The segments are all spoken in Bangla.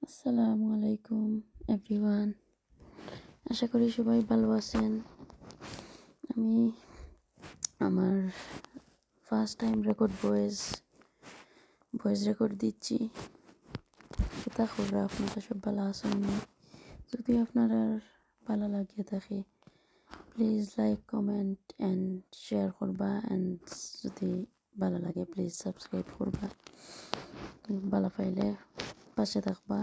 আসসালামু আলাইকুম এভরিওয়ান। আশা করি সবাই ভালো আছেন। আমি আমার ফার্স্ট টাইম ভয়েস রেকর্ড দিচ্ছি। কিতা কররা আপনারা সব ভালো আছেন নি? যদি আপনারা ভালো লাগিয়ে থাকে please like comment and share করবা, অ্যান্ড যদি ভালো লাগে প্লিজ সাবস্ক্রাইব করবা। ভালো পাইলে পাশে থাকবা।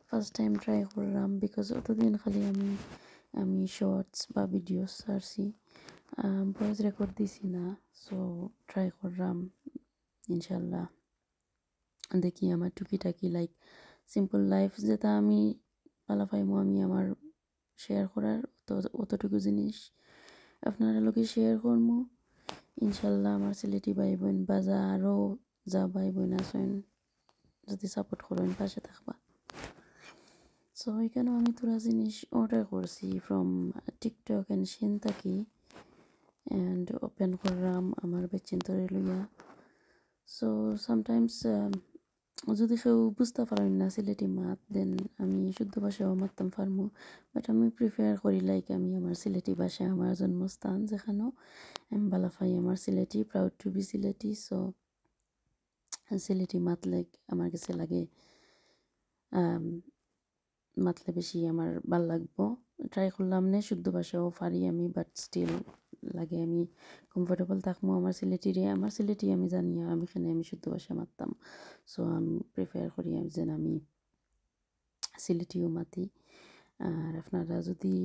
ফার্স্ট টাইম ট্রাই করলাম বিকজ অতদিন খালি আমি শর্টস বা ভিডিওস ছাড়ছি, ভয়েস রেকর্ড দিছি না। সো ট্রাই করলাম, ইনশাল্লাহ দেখি আমার টুকিটাকি লাইক সিম্পল লাইফ যেটা আমি পালা পাইমো আমি আমার শেয়ার করার অতটুকু জিনিস আপনারা লোকে শেয়ার করবো। ইনশাল্লাহ আমার সিলেটি ভাই বোন বা যা আরও যা ভাই বোন আছেন যদি সাপোর্ট করেন পাশে থাকবা। সো এখানেও আমি তোরা জিনিস অর্ডার করছি ফ্রম টিকটক অ্যান্ড শিনতাকি, অ্যান্ড ওপেন করলাম আমার বেচিন্তরে লইয়া। সো সামটাইমস যদি কেউ বুঝতে পারেন না সিলেটি মাত, দেন আমি শুদ্ধ ভাষাও মারতাম পারমু, বাট আমি প্রিফার করি লাইক আমি আমার সিলেটি ভাষা, আমার জন্মস্থান যেখানেও আমি ভালো পাই আমার Sylheti, proud to be Sylheti. So Sylheti মাত লাইক আমার কাছে লাগে মাতলে বেশি আমার ভাল লাগবো। ট্রাই করলাম না, শুদ্ধ ভাষাও পারি আমি, বাট স্টিল লাগে আমি কমফোর্টেবল থাকবো আমার সিলেটি আমি জানি আমি এখানে আমি শুদ্ধ ভাষা মারতাম। সো আমি প্রিফার করি যেন আমি সিলেটিও মাতি। আর আপনারা যদি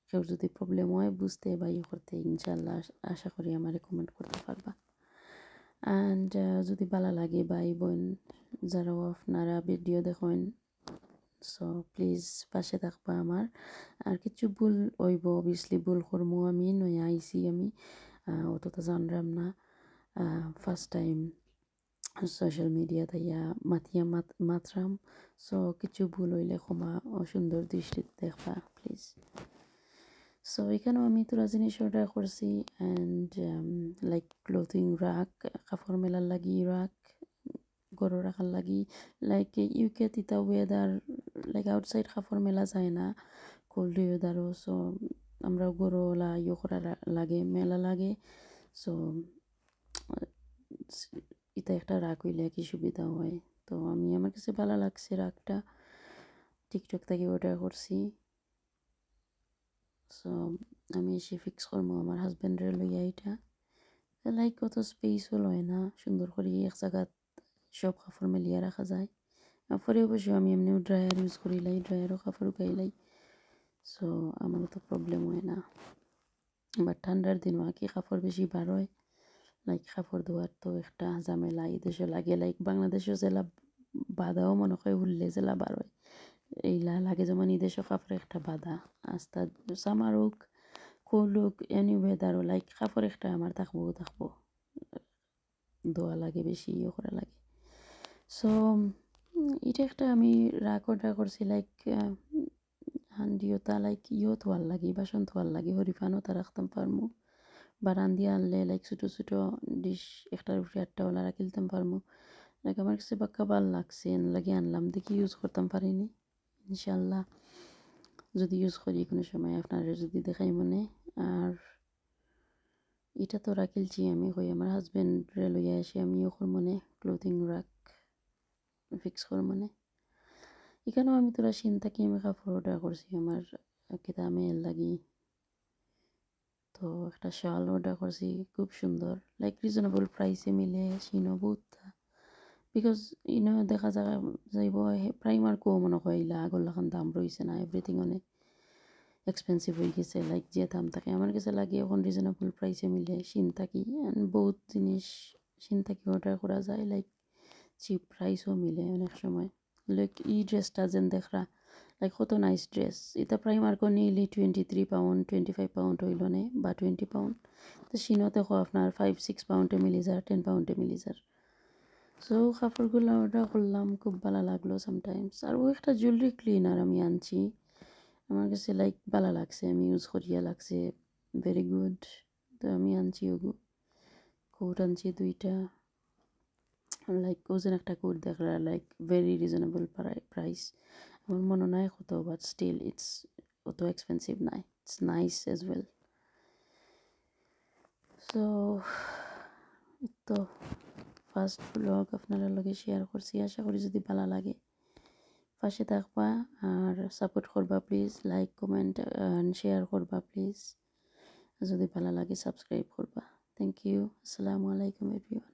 কেউ যদি প্রবলেম হয় বুঝতে বা ইয়ে করতে, ইনশাল্লাহ আশা করি আমার কমেন্ট করতে পারবা। অ্যান্ড যদি ভালো লাগে ভাই বোন যারাও আপনারা ভিডিও দেখেন, সো প্লিজ পাশে থাকবা আমার। আর কিছু ভুল হইব, অবভিয়াসলি ভুল করবো, আমি নয়া আইসি, আমি অতটা জানলাম না, ফার্স্ট টাইম সোশ্যাল মিডিয়া তাইয়া মাতরাম। সো কিছু ভুল হইলে ক্ষমা অসুন্দর দৃষ্টিতে দেখবা প্লিজ। সো এখানেও আমি তোরা জিনিস অর্ডার করছি, অ্যান্ড লাইক ক্লোথিং রাখ, কাপড় মেলার লাগি রাখ, গরু রাখার লাগি, লাইক ইউকে তিতা ওয়েদার লাইক আউটসাইড কাপড় মেলা যায় না, কোল্ড ওয়েদারও। সো আমরা গরুলা ইয়ে করা লাগে, মেলা লাগে। সো এটা একটা রাখ হইলে কি সুবিধা হয়। তো আমি আমার কাছে ভালো লাগছে রাখটা, টিকটক থেকে অর্ডার করছি। সো আমি এসে ফিক্স করবো আমার হাজব্যান্ডের লইয়া এটা, লাইক কত স্পেসও লয় না, সুন্দর করে এক জায়গাত সব কাপড় মেলিয়া রাখা যায়। পরে অবশ্যই আমি এমনিও ড্রায়ার ইউজ করি লাই, ড্রায়ারও কাপড় উকাইলাই। সো আমারও তো প্রবলেম হয় না। বাট ঠান্ডার দিনও কি কাপড় বেশি বার হয়, লাইক কাপড় ধোয়ার তো একটা ঝামেলা এই দেশে লাগে, লাইক বাংলাদেশও জেলা বাধাও মনে হয় উঠলে জেলা বার হয়, এইলা লাগে যেমন এই দেশও কাপড় একটা বাধা আস্তা সামার হোক কোল্ড হোক এনি ওয়েদারও লাইক কাপড় একটা আমার থাকবো ধোয়া লাগে, বেশি ইয়ে করা লাগে। সো এটা একটা আমি রাগ অর্ডার করছি, লাইক হান্ডিওতা লাইক থোয়ার লাগে, বাসন থোয়ার লাগে, হরিফানও তা রাখতাম পারমু, বা রান্ধি আনলে লাইক ছোটো ছোটো ডিশ একটার উপরে একটা ওলা রাখিলতাম পারমু। লাইক আমার কাছে বাক্কা ভাল লাগছে, লাগে আনলাম, দেখি ইউজ করতাম পারিনি। ইনশাল্লাহ যদি ইউজ করি কোনো সময় আপনারা যদি দেখাই মনে। আর এটা তো রাখিলছি আমি কই আমার হাজব্যান্ডরে লইয়া এসে আমি ওর মনে ক্লোথিং রাখ ফিক্স কর মনে। এখানেও আমি তোরা থাকি আমি কাপড় অর্ডার করছি আমার কিতা মেয়ের লাগি। তো একটা শাল অর্ডার করছি খুব সুন্দর, লাইক রিজনেবল প্রাইসে মিলে সিনো বহুত, বিকজ দেখা যাইব প্রাইমার কো মনে হয় ইলা আগরলাখান দাম রয়েছে না, এভরিথিং অনেক এক্সপেন্সিভ হয়ে গেছে, লাইক যে দাম থাকে আমার কাছে লাগে এখন রিজনেবল প্রাইসে মিলে থাকি। বহুত জিনিস থাকি অর্ডার করা যায়, লাইক চিপ প্রাইসও মিলে অনেক সময়। লাইক এই ড্রেসটা যেন দেখরা লাইক কত নাইস ড্রেস, এটা প্রাইমার্কও নিলে 23 পাউন্ড 25 পাউন্ড হইল নে বা 20 পাউন্ড, তো সিনোতে আপনার 5-6 পাউন্ডে মিলি যার, 10 পাউন্ডে মিলি যার। সো কাপড়গুলো অর্ডার করলাম, খুব ভালো লাগলো সামটাইমস। আর ও একটা জুয়েলারি ক্লিনার আমি আনছি, আমার কাছে লাইক ভালো লাগছে, আমি ইউজ করিয়া লাগছে ভেরি গুড। তো আমি আনছি ওগু কোট আনছি 2টা, লাইক ওজন একটা কুট দেখরা লাইক ভেরি রিজনেবল প্রাইস আমার মনে নাই কত বাট স্টিল ইটস অত এক্সপেন্সিভ নাই it's nice as well so তো ফার্স্ট ব্লগ আপনারা লগে শেয়ার করছি আশা করি যদি ভালো লাগে পাশে থাকবা আর সাপোর্ট করবা please like comment and share করবা প্লিজ যদি ভালো লাগে সাবস্ক্রাইব করবা থ্যাংক ইউ আসসালামু আলাইকুম এভরিওয়ান